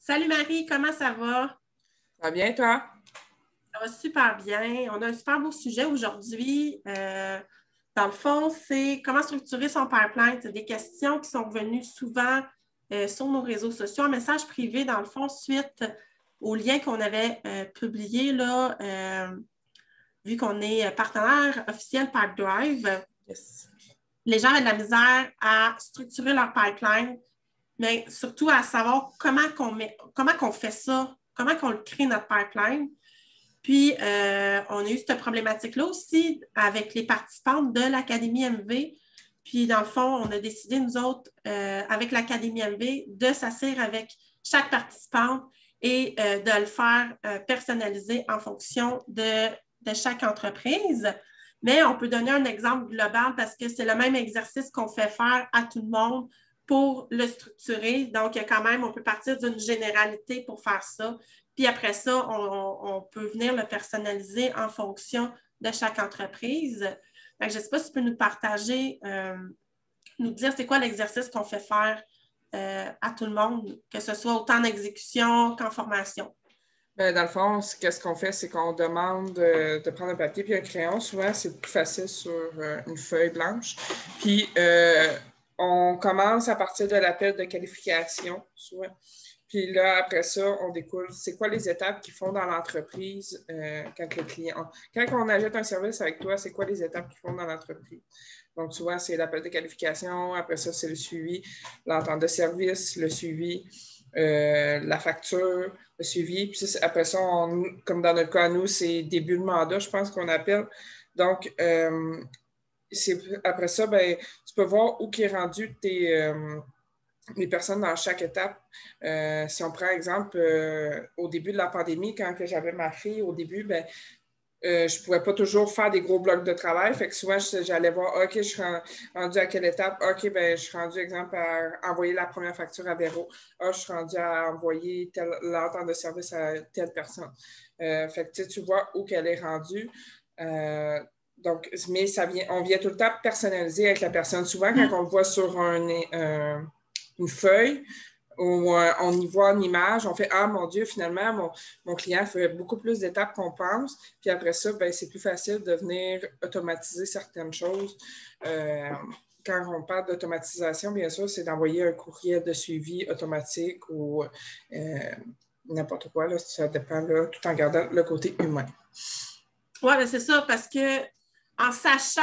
Salut Marie, comment ça va? Ça va bien, toi? Ça va super bien. On a un super beau sujet aujourd'hui. Dans le fond, c'est comment structurer son pipeline. C'est des questions qui sont revenues souvent sur nos réseaux sociaux, en message privé, dans le fond, suite au lien qu'on avait publié, là, vu qu'on est partenaire officiel Pipedrive. Yes. Les gens avaient de la misère à structurer leur pipeline, mais surtout à savoir comment qu'on fait ça, comment qu'on le crée notre pipeline. Puis, on a eu cette problématique-là aussi avec les participantes de l'Académie MV. Puis, dans le fond, on a décidé, nous autres, avec l'Académie MV, de s'asseoir avec chaque participante et de le faire personnaliser en fonction de chaque entreprise. Mais on peut donner un exemple global parce que c'est le même exercice qu'on fait faire à tout le monde pour le structurer. Donc, quand même, on peut partir d'une généralité pour faire ça. Puis après ça, on peut venir le personnaliser en fonction de chaque entreprise. Donc, je ne sais pas si tu peux nous partager, nous dire c'est quoi l'exercice qu'on fait faire à tout le monde, que ce soit autant en exécution qu'en formation. Dans le fond, qu'est-ce qu'on fait, c'est qu'on demande de prendre un papier puis un crayon. Souvent, c'est plus facile sur une feuille blanche. Puis, on commence à partir de l'appel de qualification, souvent. Puis là, après ça, on découle. C'est quoi les étapes qu'ils font dans l'entreprise quand le client... Quand on achète un service avec toi, c'est quoi les étapes qu'ils font dans l'entreprise? Donc, souvent, c'est l'appel de qualification. Après ça, c'est le suivi, l'entente de service, le suivi, la facture, le suivi. Puis ça, après ça, comme dans notre cas à nous, c'est début de mandat, je pense qu'on appelle. Donc, après ça, ben, tu peux voir où qui est rendu les personnes dans chaque étape. Si on prend exemple, au début de la pandémie, quand j'avais ma fille, au début, ben, je ne pouvais pas toujours faire des gros blocs de travail. Fait que souvent, j'allais voir, OK, je suis rendu à quelle étape? OK, ben, je suis rendu, exemple, à envoyer la première facture à Véro. Ah, je suis rendu à envoyer l'entente de service à telle personne. Fait que tu vois où qu'elle est rendue. Donc, mais on vient tout le temps personnaliser avec la personne. Souvent, quand on le voit sur une feuille, où on y voit une image, on fait « Ah, mon Dieu, finalement, mon client fait beaucoup plus d'étapes qu'on pense. » Puis après ça, ben, c'est plus facile de venir automatiser certaines choses. Quand on parle d'automatisation, bien sûr, c'est d'envoyer un courriel de suivi automatique ou n'importe quoi. Là, ça dépend, là, tout en gardant le côté humain. Oui, mais c'est ça, parce que en sachant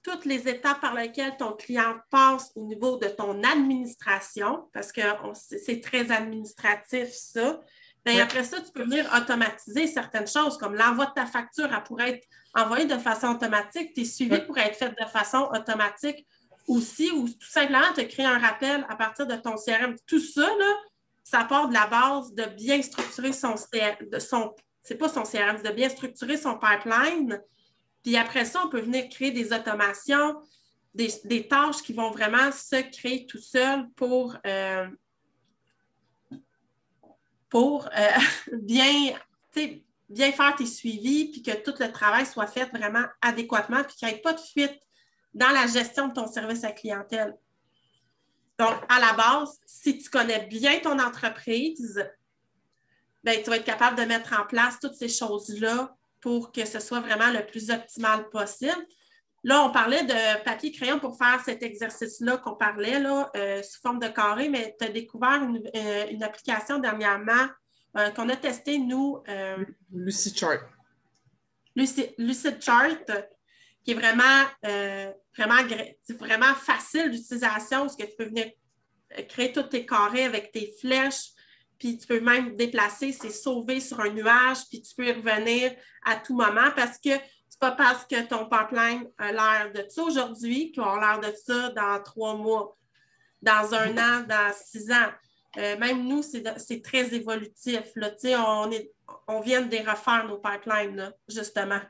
toutes les étapes par lesquelles ton client passe au niveau de ton administration, parce que c'est très administratif, ça. Bien, Oui. après ça, tu peux venir automatiser certaines choses, comme l'envoi de ta facture, elle pourrait être envoyée de façon automatique, tes suivis pourraient être faits de façon automatique aussi, ou tout simplement te créer un rappel à partir de ton CRM. Tout ça, là, ça part de la base de bien structurer c'est pas son CRM, c'est de bien structurer son pipeline. Puis après ça, on peut venir créer des automations, des tâches qui vont vraiment se créer tout seul pour bien faire tes suivis, puis que tout le travail soit fait vraiment adéquatement, puis qu'il n'y ait pas de fuite dans la gestion de ton service à la clientèle. Donc, à la base, si tu connais bien ton entreprise, ben, tu vas être capable de mettre en place toutes ces choses-là pour que ce soit vraiment le plus optimal possible. Là, on parlait de papier-crayon pour faire cet exercice-là qu'on parlait là, sous forme de carré, mais tu as découvert une application dernièrement qu'on a testée, nous. Lucidchart. Lucidchart, qui est vraiment facile d'utilisation, parce que tu peux venir créer tous tes carrés avec tes flèches, puis tu peux même déplacer, c'est sauvé sur un nuage, puis tu peux y revenir à tout moment parce que c'est pas parce que ton pipeline a l'air de ça aujourd'hui qu'il va avoir l'air de ça dans 3 mois, dans 1 an, dans 6 ans. Même nous, c'est très évolutif. Là. On vient de les refaire, nos pipelines, là, justement.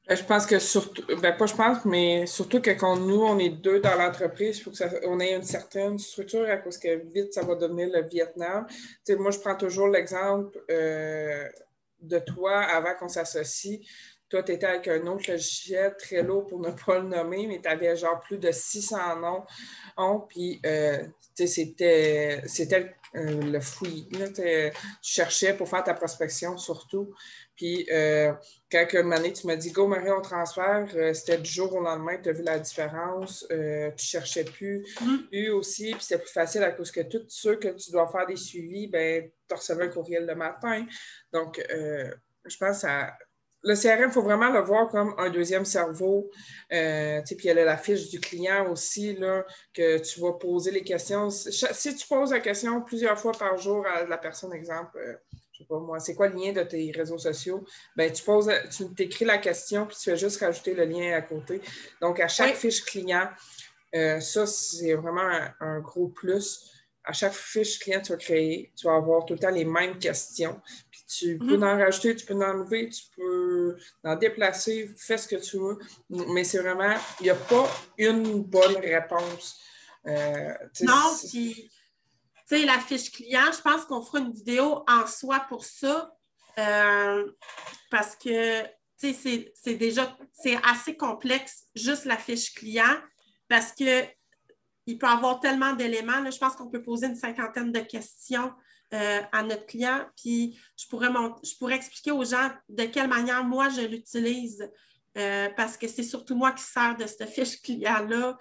Je pense que surtout, pas je pense, mais surtout que quand nous, on est 2 dans l'entreprise, il faut qu'on ait une certaine structure à cause que vite, ça va devenir le Vietnam. Moi, je prends toujours l'exemple de toi avant qu'on s'associe. Toi, tu étais avec un autre logiciel très lourd pour ne pas le nommer, mais tu avais genre plus de 600 noms. Puis, c'était le fouillis. Là, tu cherchais pour faire ta prospection surtout. Puis, quand une année, tu m'as dit Go, Marie, on transfère, c'était du jour au lendemain, tu as vu la différence. Tu ne cherchais plus. Eux aussi, puis c'était plus facile à cause que tous ceux que tu dois faire des suivis, ben, tu recevais un courriel le matin. Donc, je pense à. Le CRM, il faut vraiment le voir comme un deuxième cerveau. Puis il y a la fiche du client aussi, là, que tu vas poser les questions. Si tu poses la question plusieurs fois par jour à la personne, exemple, je sais pas moi, c'est quoi le lien de tes réseaux sociaux? Ben, tu t'écris la question, puis tu fais juste rajouter le lien à côté. Donc, à chaque fiche client, ça, c'est vraiment un gros plus. À chaque fiche client que tu vas créer, tu vas avoir tout le temps les mêmes questions. Puis tu peux en rajouter, tu peux en enlever, tu peux en déplacer, fais ce que tu veux. Mais c'est vraiment, il n'y a pas une bonne réponse. Non, puis, tu sais, la fiche client, je pense qu'on fera une vidéo en soi pour ça. Parce que, tu sais, c'est assez complexe, juste la fiche client, parce que il peut y avoir tellement d'éléments. Là, je pense qu'on peut poser une cinquantaine de questions à notre client, puis je pourrais expliquer aux gens de quelle manière moi je l'utilise, parce que c'est surtout moi qui sers de cette fiche client-là.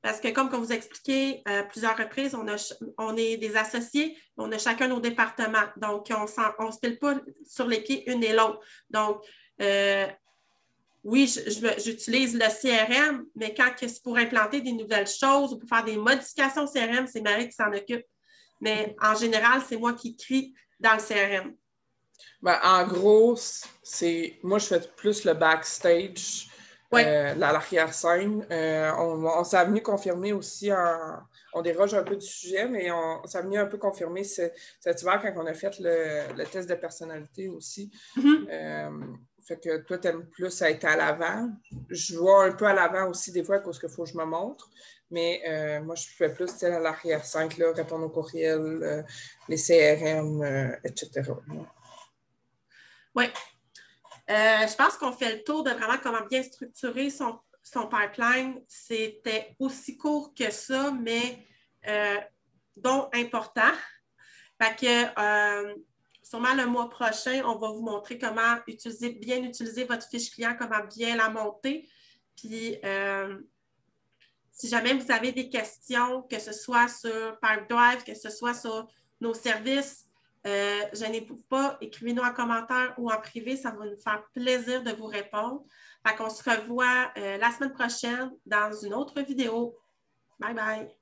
Parce que comme on vous a expliqué plusieurs reprises, on est des associés, on a chacun nos départements. Donc, on ne se pile pas sur les pieds une et l'autre. Donc, oui, j'utilise le CRM, mais quand c'est pour implanter des nouvelles choses ou pour faire des modifications au CRM, c'est Marie qui s'en occupe. Mais en général, c'est moi qui écris dans le CRM. Ben, en gros, moi, je fais plus le backstage, l'arrière-scène. On s'est venu confirmer aussi, on déroge un peu du sujet, mais on s'est venu un peu confirmer cet hiver quand on a fait le test de personnalité aussi. Fait que toi, tu aimes plus être à l'avant. Je vois un peu à l'avant aussi des fois à cause qu'il faut que je me montre. Mais moi, je fais plus à l'arrière-scène, répondre aux courriels, les CRM, etc. Oui. Je pense qu'on fait le tour de vraiment comment bien structurer son pipeline. C'était aussi court que ça, mais donc important. Fait que sûrement le mois prochain, on va vous montrer comment bien utiliser votre fiche client, comment bien la monter. Puis si jamais vous avez des questions, que ce soit sur Pipedrive, que ce soit sur nos services, gênez-vous pas, écrivez-nous en commentaire ou en privé, ça va nous faire plaisir de vous répondre. Fait qu'on se revoit la semaine prochaine dans une autre vidéo. Bye bye!